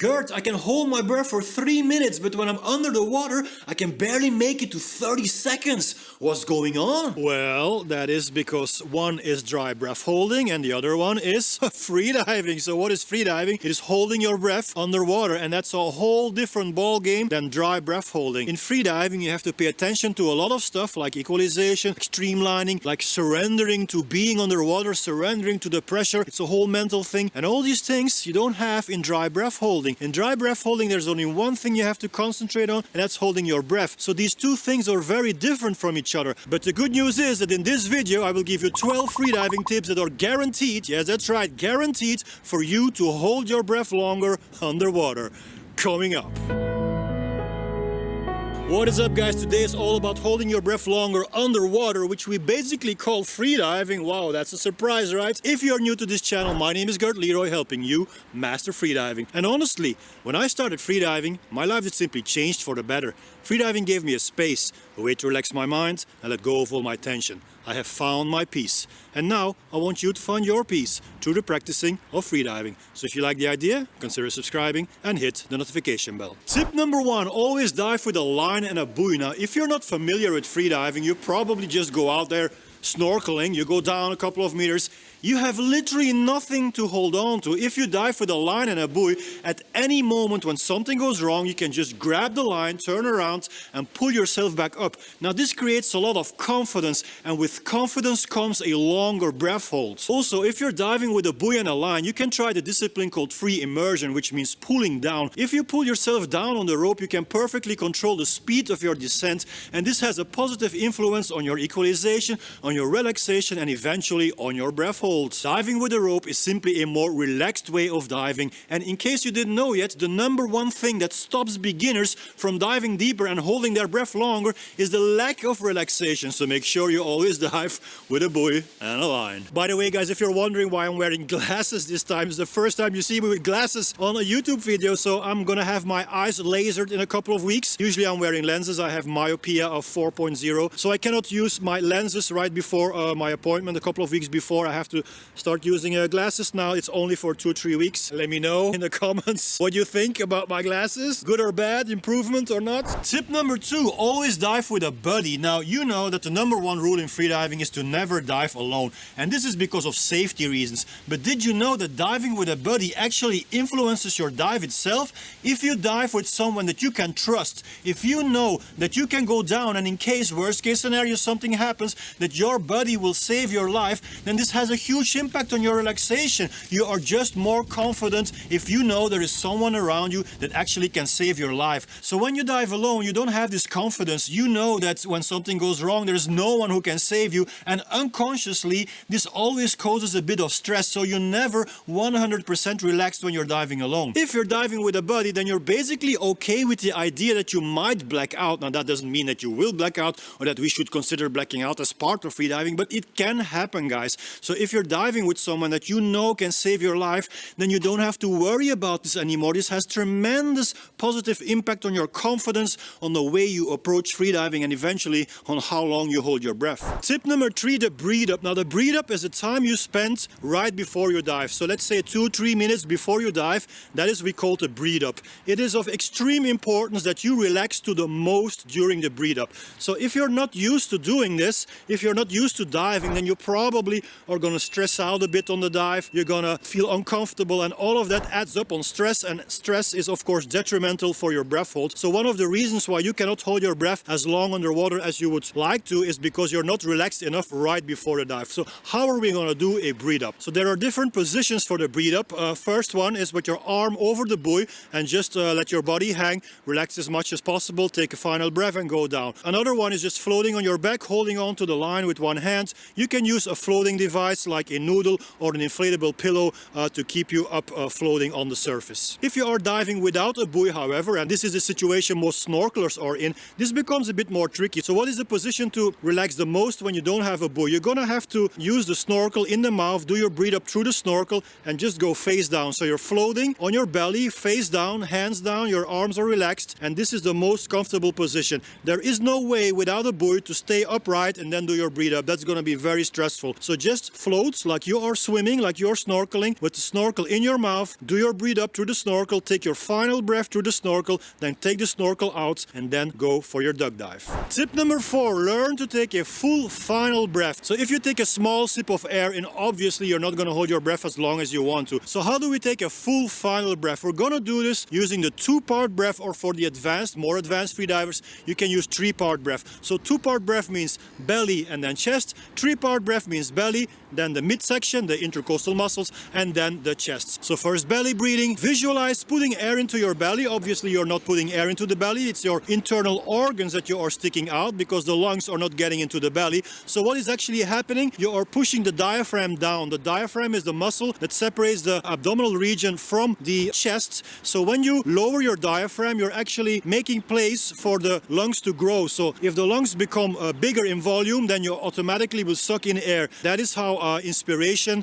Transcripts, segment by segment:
Gert, I can hold my breath for 3 minutes, but when I'm under the water, I can barely make it to 30 seconds. What's going on? Well, that is because one is dry breath holding and the other one is freediving. So what is freediving? It is holding your breath underwater, and that's a whole different ball game than dry breath holding. In freediving, you have to pay attention to a lot of stuff like equalization, streamlining, like surrendering to being underwater, surrendering to the pressure. It's a whole mental thing, and all these things you don't have in dry breath holding. In dry breath holding, there's only one thing you have to concentrate on, and that's holding your breath. So these two things are very different from each other. But the good news is that in this video, I will give you 12 freediving tips that are guaranteed, yes, that's right, guaranteed for you to hold your breath longer underwater. Coming up. What is up, guys? Today is all about holding your breath longer underwater, which we basically call freediving. Wow, that's a surprise, right? If you're new to this channel, my name is Gert Leroy, helping you master freediving. And honestly, when I started freediving, my life had simply changed for the better. Freediving gave me a space, a way to relax my mind and let go of all my tension. I have found my peace. And now I want you to find your peace through the practicing of freediving. So if you like the idea, consider subscribing and hit the notification bell. Tip number 1, always dive with a line and a buoy. Now, if you're not familiar with freediving, you probably just go out there snorkeling, you go down a couple of meters, you have literally nothing to hold on to. If you dive with a line and a buoy, at any moment when something goes wrong, you can just grab the line, turn around and pull yourself back up. Now this creates a lot of confidence, and with confidence comes a longer breath hold. Also, if you're diving with a buoy and a line, you can try the discipline called free immersion, which means pulling down. If you pull yourself down on the rope, you can perfectly control the speed of your descent, and this has a positive influence on your equalization, on your relaxation, and eventually on your breath hold. Diving with a rope is simply a more relaxed way of diving, and in case you didn't know yet, the number one thing that stops beginners from diving deeper and holding their breath longer is the lack of relaxation. So make sure you always dive with a buoy and a line. By the way, guys, if you're wondering why I'm wearing glasses this time, it's the first time you see me with glasses on a YouTube video, so I'm gonna have my eyes lasered in a couple of weeks. Usually I'm wearing lenses. I have myopia of 4.0, so I cannot use my lenses right before my appointment. A couple of weeks before, I have to start using glasses. Now it's only for 2-3 weeks. Let me know in the comments what you think about my glasses. Good or bad, improvement or not. Tip number 2, always dive with a buddy. Now you know that the number one rule in freediving is to never dive alone, and this is because of safety reasons. But did you know that diving with a buddy actually influences your dive itself? If you dive with someone that you can trust, if you know that you can go down and in case, worst case scenario, something happens, that your buddy will save your life, then this has a huge impact on your relaxation. You are just more confident if you know there is someone around you that actually can save your life. So when you dive alone, you don't have this confidence. You know that when something goes wrong, there is no one who can save you, and unconsciously this always causes a bit of stress, so you're never 100% relaxed when you're diving alone. If you're diving with a buddy, then you're basically okay with the idea that you might black out. Now that doesn't mean that you will black out or that we should consider blacking out as part of freediving, but it can happen, guys. So if you're diving with someone that you know can save your life, then you don't have to worry about this anymore. This has tremendous positive impact on your confidence, on the way you approach freediving, and eventually on how long you hold your breath. Tip number 3, the breathe up. Now the breathe up is the time you spend right before you dive. So let's say 2-3 minutes before you dive, that is we call the breathe up. It is of extreme importance that you relax to the most during the breathe up. So if you're not used to doing this, if you're not used to diving, then you probably are going to stress out a bit on the dive. You're gonna feel uncomfortable, and all of that adds up on stress, and stress is of course detrimental for your breath hold. So one of the reasons why you cannot hold your breath as long underwater as you would like to is because you're not relaxed enough right before the dive. So how are we gonna do a breathe up? So there are different positions for the breathe up. First one is with your arm over the buoy and just let your body hang, relax as much as possible, take a final breath and go down. Another one is just floating on your back, holding on to the line with one hand. You can use a floating device like a noodle or an inflatable pillow to keep you up floating on the surface. If you are diving without a buoy, however, and this is the situation most snorkelers are in, this becomes a bit more tricky. So what is the position to relax the most when you don't have a buoy? You're gonna have to use the snorkel in the mouth, do your breathe up through the snorkel and just go face down. So you're floating on your belly, face down, hands down, your arms are relaxed, and this is the most comfortable position. There is no way without a buoy to stay upright and then do your breathe up. That's gonna be very stressful. So just float float like you are swimming, like you're snorkeling, with the snorkel in your mouth. Do your breathe up through the snorkel, take your final breath through the snorkel, then take the snorkel out and then go for your duck dive. Tip number 4, learn to take a full final breath. So if you take a small sip of air in, obviously you're not going to hold your breath as long as you want to. So how do we take a full final breath? We're going to do this using the 2-part breath, or for the more advanced freedivers, you can use 3-part breath. So 2-part breath means belly and then chest. 3-part breath means belly, then the midsection, the intercostal muscles, and then the chest. So first belly breathing, visualize putting air into your belly. Obviously you're not putting air into the belly, it's your internal organs that you are sticking out because the lungs are not getting into the belly. So what is actually happening? You are pushing the diaphragm down. The diaphragm is the muscle that separates the abdominal region from the chest. So when you lower your diaphragm, you're actually making place for the lungs to grow. So if the lungs become bigger in volume, then you automatically will suck in air. That is how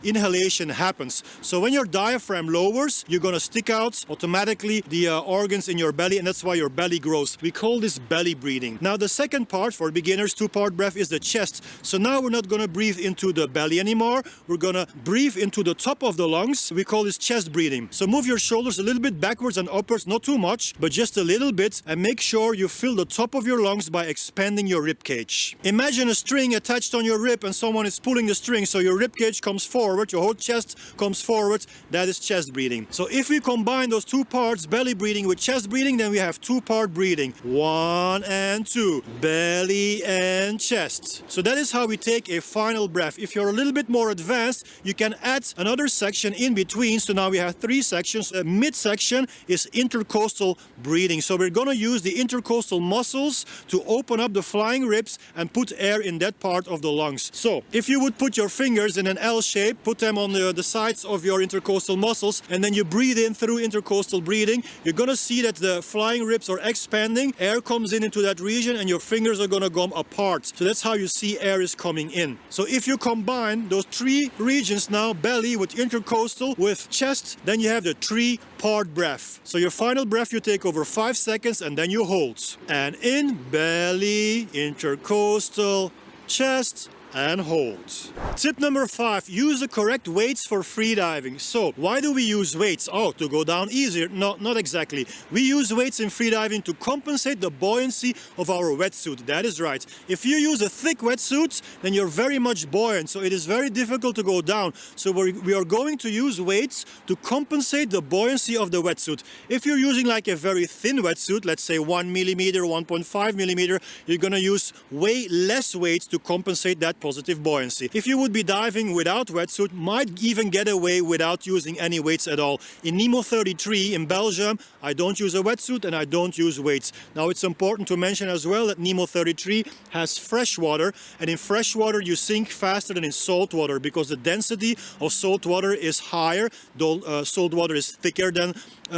inhalation happens. So when your diaphragm lowers, you're going to stick out automatically the organs in your belly, and that's why your belly grows. We call this belly breathing. Now the second part for beginners, 2-part breath, is the chest. So now we're not going to breathe into the belly anymore. We're going to breathe into the top of the lungs. We call this chest breathing. So move your shoulders a little bit backwards and upwards, not too much, but just a little bit, and make sure you fill the top of your lungs by expanding your rib cage. Imagine a string attached on your rib and someone is pulling the string, so your rib cage comes forward, your whole chest comes forward. That is chest breathing. So if we combine those 2 parts, belly breathing with chest breathing, then we have 2-part breathing. 1 and 2, belly and chest. So that is how we take a final breath. If you're a little bit more advanced, you can add another section in between. So now we have 3 sections. The midsection is intercostal breathing. So we're going to use the intercostal muscles to open up the flying ribs and put air in that part of the lungs. So if you would put your fingers in an L shape, put them on the sides of your intercostal muscles, and then you breathe in through intercostal breathing, you're going to see that the flying ribs are expanding, air comes in into that region, and your fingers are going to come apart. So that's how you see air is coming in. So if you combine those 3 regions now, belly with intercostal with chest, then you have the 3-part breath. So your final breath you take over 5 seconds and then you hold. And in, belly, intercostal, chest, and hold. Tip number 5, use the correct weights for freediving. So why do we use weights? Oh, to go down easier? No, not exactly. We use weights in freediving to compensate the buoyancy of our wetsuit. That is right. If you use a thick wetsuit, then you're very much buoyant, so it is very difficult to go down. So we are going to use weights to compensate the buoyancy of the wetsuit. If you're using like a very thin wetsuit, let's say 1 millimeter, 1.5 millimeter, you're going to use way less weights to compensate that positive buoyancy. If you would be diving without wetsuit, might even get away without using any weights at all. In Nemo 33 in Belgium, I don't use a wetsuit and I don't use weights. Now it's important to mention as well that Nemo 33 has fresh water, and in fresh water you sink faster than in salt water because the density of salt water is higher, though salt water is thicker than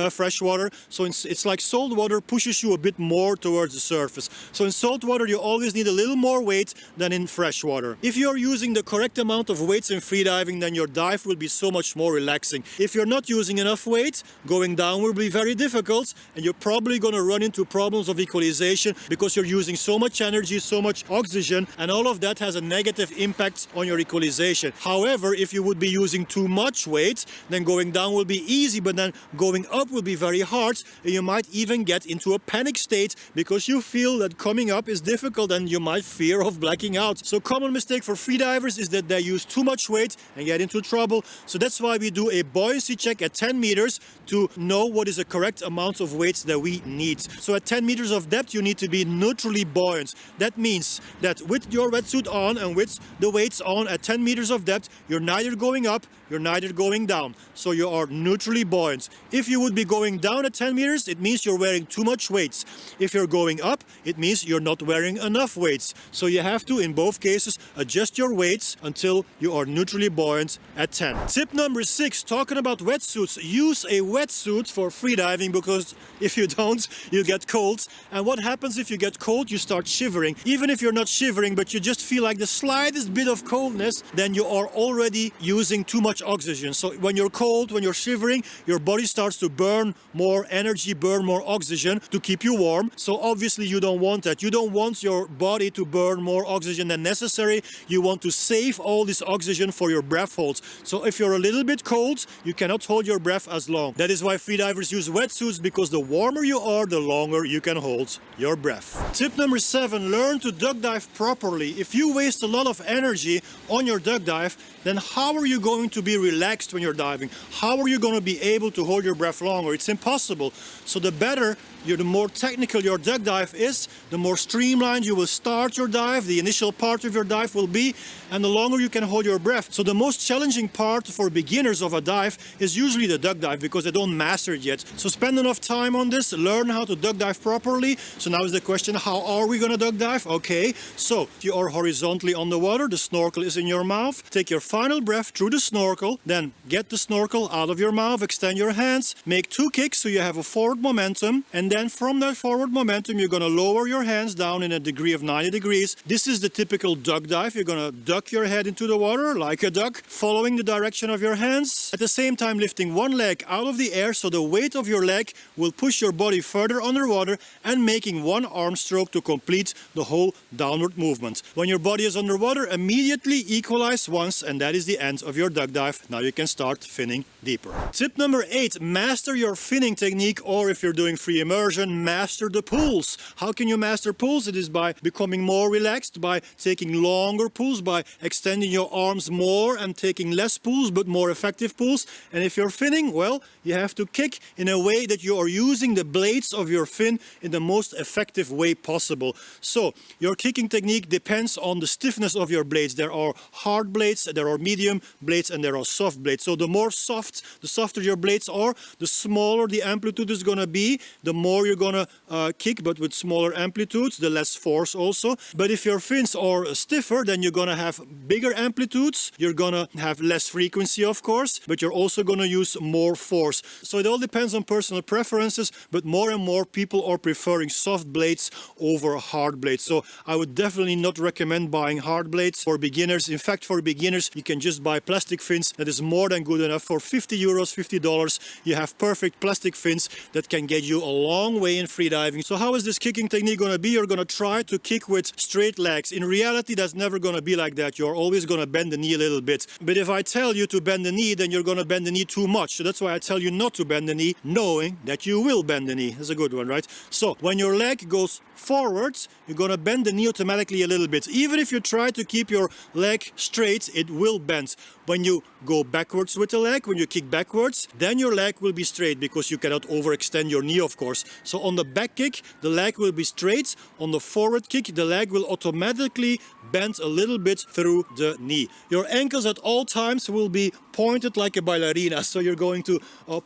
fresh water. So it's like salt water pushes you a bit more towards the surface. So in salt water you always need a little more weight than in fresh water. If you're using the correct amount of weights in freediving, then your dive will be so much more relaxing. If you're not using enough weight, going down will be very difficult, and you're probably going to run into problems of equalization because you're using so much energy, so much oxygen, and all of that has a negative impact on your equalization. However, if you would be using too much weight, then going down will be easy, but then going up will be very hard, and you might even get into a panic state because you feel that coming up is difficult and you might fear of blacking out. So common mistake for freedivers is that they use too much weight and get into trouble. So that's why we do a buoyancy check at 10 meters to know what is the correct amount of weights that we need. So at 10 meters of depth you need to be neutrally buoyant. That means that with your wetsuit on and with the weights on at 10 meters of depth, you're neither going up, you're neither going down. So you are neutrally buoyant. If you would be going down at 10 meters, it means you're wearing too much weights. If you're going up, it means you're not wearing enough weights. So you have to, in both cases, adjust your weights until you are neutrally buoyant at 10. Tip number 6, talking about wetsuits. Use a wetsuit for freediving because if you don't, you get cold. And what happens if you get cold? You start shivering. Even if you're not shivering, but you just feel like the slightest bit of coldness, then you are already using too much oxygen. So when you're cold, when you're shivering, your body starts to burn more energy, burn more oxygen to keep you warm. So obviously you don't want that. You don't want your body to burn more oxygen than necessary. okay? You want to save all this oxygen for your breath holds. So if you're a little bit cold, you cannot hold your breath as long. That is why freedivers use wetsuits, because the warmer you are, the longer you can hold your breath. Tip number 7, learn to duck dive properly. If you waste a lot of energy on your duck dive, then how are you going to be relaxed when you're diving? How are you going to be able to hold your breath longer? It's impossible. So the better, the more technical your duck dive is, the more streamlined you will start your dive, the initial part of your dive will be, and the longer you can hold your breath. So the most challenging part for beginners of a dive is usually the duck dive, because they don't master it yet. So spend enough time on this, learn how to duck dive properly. So now is the question, how are we going to duck dive? Okay, so you are horizontally on the water, the snorkel is in your mouth. Take your final breath through the snorkel, then get the snorkel out of your mouth, extend your hands, make 2 kicks so you have a forward momentum, and then from that forward momentum you're going to lower your hands down in a degree of 90 degrees. This is the typical duck dive. You're going to duck your head into the water like a duck, following the direction of your hands, at the same time lifting one leg out of the air so the weight of your leg will push your body further underwater, and making one arm stroke to complete the whole downward movement. When your body is underwater, immediately equalize once, and that is the end of your duck dive. Now you can start finning deeper. Tip number 8, master your finning technique, or if you're doing free immersion, master the pulls. How can you master pulls? It is by becoming more relaxed, by taking longer pulls, by extending your arms more and taking less pulls but more effective pulls. And if you're finning, well, you have to kick in a way that you are using the blades of your fin in the most effective way possible. So your kicking technique depends on the stiffness of your blades. There are hard blades, there are medium blades, and there are soft blades. So the more soft, the softer your blades are, the smaller the amplitude is going to be, the more you're going to kick, but with smaller amplitudes, the less force also. But if your fins are stiffer, then you're going to have bigger amplitudes, you're going to have less frequency of course, but you're also going to use more force. So it all depends on personal preferences, but more and more people are preferring soft blades over hard blades. So I would definitely not recommend buying hard blades for beginners. In fact, for beginners, you can just buy plastic fins. That is more than good enough. For 50 euros, $50, you have perfect plastic fins that can get you a long way in freediving. So how is this kicking technique going to be? You're going to try to kick with straight legs. In reality, that's never going to be like that. You're always going to bend the knee a little bit. But if I tell you to bend the knee, then you're going to bend the knee too much. So that's why I tell you not to bend the knee, knowing that you will bend the knee. That's a good one, right? So when your leg goes forwards, you're going to bend the knee automatically a little bit. Even if you try to keep your leg straight, it will bend. When you go backwards with the leg, when you kick backwards, then your leg will be straight, because you cannot overextend your knee, of course. So on the back kick, the leg will be straight. On the forward kick, the leg will automatically bend a little bit through the knee. Your ankles at all times will be pointed like a ballerina. So you're going to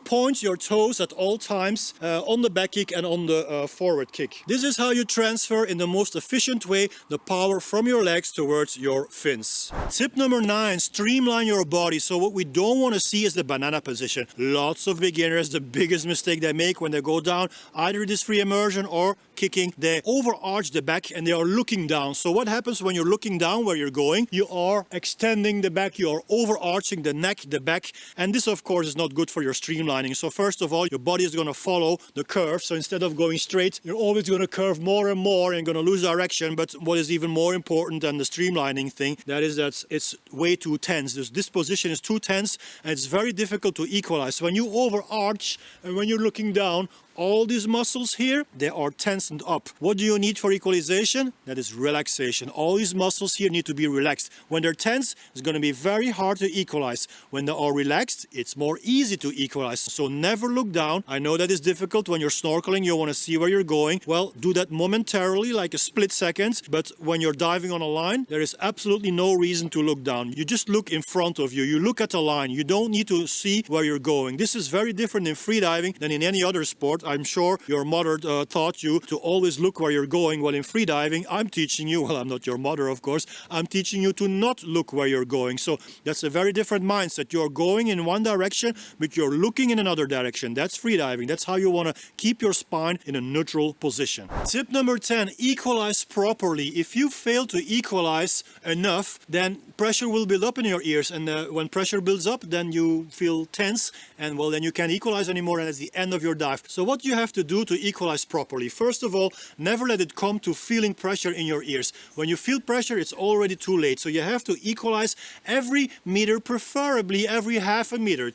point your toes at all times on the back kick and on the forward kick. This is how you transfer in the most efficient way the power from your legs towards your fins. Tip number 9, streamline your body. So what we don't want to see is the banana position. Lots of beginners, the biggest mistake they make when they go down, either this free immersion or kicking, they overarch the back and they are looking down. So what happens when you're looking down where you're going? You are extending the back, you are overarching the neck, the back, and this of course is not good for your streamlining. So first of all, your body is going to follow the curve. So instead of going straight, you're always going to curve more and more and going to lose direction. But what is even more important than the streamlining thing, that is that it's way too tense. This position is too tense and it's very difficult to equalize. When you overarch and when you're looking down, all these muscles here, they are tensed up. What do you need for equalization? That is relaxation. All these muscles here need to be relaxed. When they're tense, it's going to be very hard to equalize. When they are relaxed, it's more easy to equalize. So never look down. I know that is difficult. When you're snorkeling, you want to see where you're going. Well, do that momentarily, like a split second. But when you're diving on a line, there is absolutely no reason to look down. You just look in front of you. You look at the line. You don't need to see where you're going. This is very different in freediving than in any other sport. I'm sure your mother taught you to always look where you're going. Well, in freediving, I'm teaching you, well, I'm not your mother, of course, I'm teaching you to not look where you're going. So that's a very different mindset. You're going in one direction, but you're looking in another direction. That's freediving. That's how you want to keep your spine in a neutral position. Tip number 10, equalize properly. If you fail to equalize enough, then pressure will build up in your ears. And when pressure builds up, then you feel tense. And well, then you can't equalize anymore. And that's the end of your dive. So what what you have to do to equalize properly. First of all, never let it come to feeling pressure in your ears. When you feel pressure, it's already too late. So you have to equalize every meter, preferably every half a meter.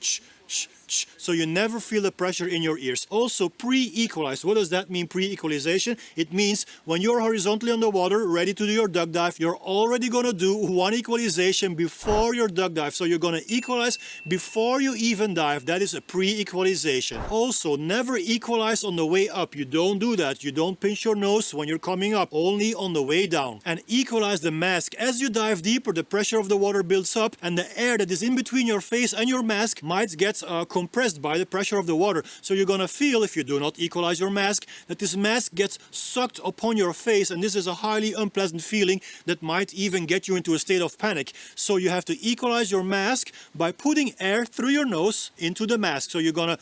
So you never feel the pressure in your ears. Also, pre-equalize. What does that mean, pre-equalization? It means when you're horizontally on the water, ready to do your duck dive, you're already going to do one equalization before your duck dive. So you're going to equalize before you even dive. That is a pre-equalization. Also, never equalize on the way up. You don't do that. You don't pinch your nose when you're coming up, only on the way down. And equalize the mask. As you dive deeper, the pressure of the water builds up, and the air that is in between your face and your mask might get compressed by the pressure of the water. So you're gonna feel, if you do not equalize your mask, that this mask gets sucked upon your face, and this is a highly unpleasant feeling that might even get you into a state of panic. So you have to equalize your mask by putting air through your nose into the mask. So you're gonna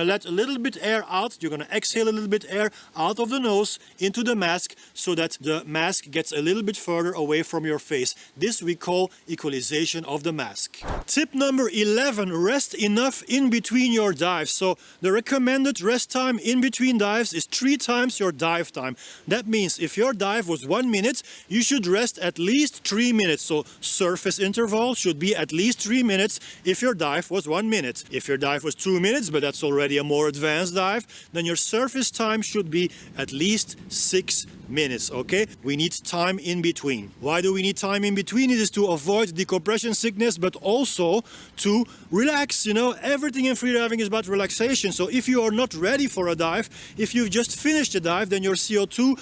let a little bit air out, you're gonna exhale a little bit air out of the nose into the mask so that the mask gets a little bit further away from your face. This we call equalization of the mask. Tip number 11, rest enough in between your dives. So the recommended rest time in between dives is 3 times your dive time. That means if your dive was 1 minute, you should rest at least 3 minutes. So surface interval should be at least 3 minutes if your dive was 1 minute. If your dive was 2 minutes, but that's already a more advanced dive, then your surface time should be at least 6 minutes, okay? We need time in between. Why do we need time in between? It is to avoid decompression sickness, but also to relax. You know, everything in freediving is about relaxation. So if you are not ready for a dive, if you've just finished a dive, then your CO2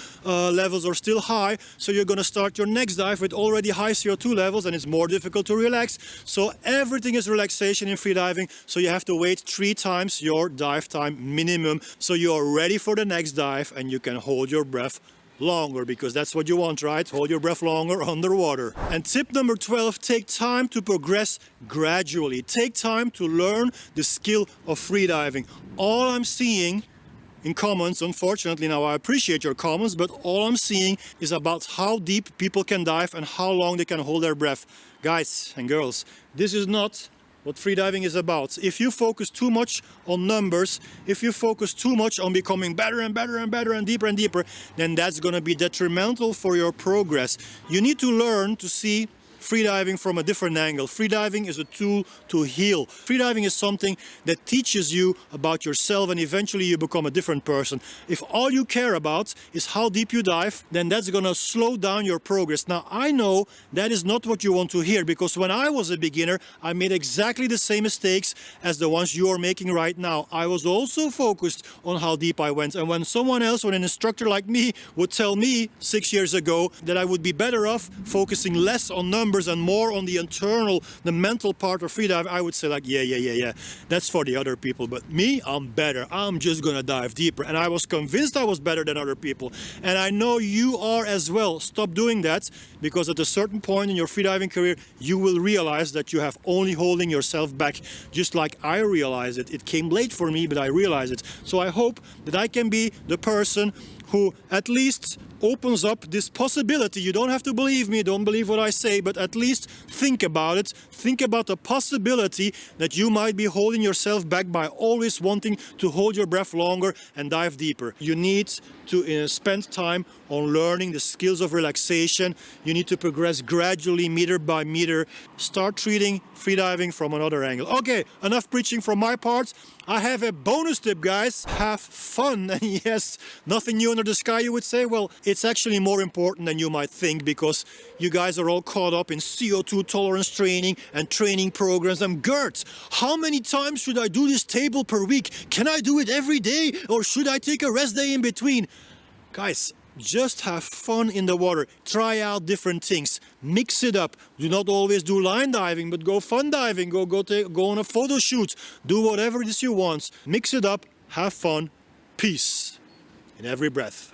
levels are still high. So you're going to start your next dive with already high CO2 levels, and it's more difficult to relax. So everything is relaxation in freediving. So you have to wait 3 times your dive time minimum. So you are ready for the next dive, and you can hold your breath longer, because that's what you want, right? Hold your breath longer underwater. And tip number 12, take time to progress gradually. Take time to learn the skill of freediving. All I'm seeing in comments, unfortunately, now I appreciate your comments, but all I'm seeing is about how deep people can dive and how long they can hold their breath. Guys and girls, this is not what freediving is about. If you focus too much on numbers, if you focus too much on becoming better and better and better and deeper, then that's going to be detrimental for your progress. You need to learn to see freediving from a different angle. Freediving is a tool to heal. Freediving is something that teaches you about yourself, and eventually you become a different person. If all you care about is how deep you dive, then that's gonna slow down your progress. Now, I know that is not what you want to hear, because when I was a beginner, I made exactly the same mistakes as the ones you are making right now. I was also focused on how deep I went, and when someone else, when an instructor like me would tell me 6 years ago that I would be better off focusing less on numbers and more on the internal, the mental part of freedive, I would say like, yeah, that's for the other people, but me, I'm better. I'm just gonna dive deeper. And I was convinced I was better than other people. And I know you are as well. Stop doing that, because at a certain point in your freediving career, you will realize that you have only holding yourself back, just like I realized it. It came late for me, but I realized it. So I hope that I can be the person who at least opens up this possibility. You don't have to believe me, don't believe what I say, but at least think about it. Think about the possibility that you might be holding yourself back by always wanting to hold your breath longer and dive deeper. You need to spend time on learning the skills of relaxation. You need to progress gradually, meter by meter. Start treating freediving from another angle. Okay, enough preaching from my part. I have a bonus tip, guys. Have fun. And yes, nothing new under the sky, you would say. Well, it's actually more important than you might think, because you guys are all caught up in CO2 tolerance training and training programs. And Gert, how many times should I do this table per week? Can I do it every day, or should I take a rest day in between? Guys, just have fun in the water. Try out different things. Mix it up. Do not always do line diving, but go fun diving. Go on a photo shoot. Do whatever it is you want. Mix it up. Have fun. Peace in every breath.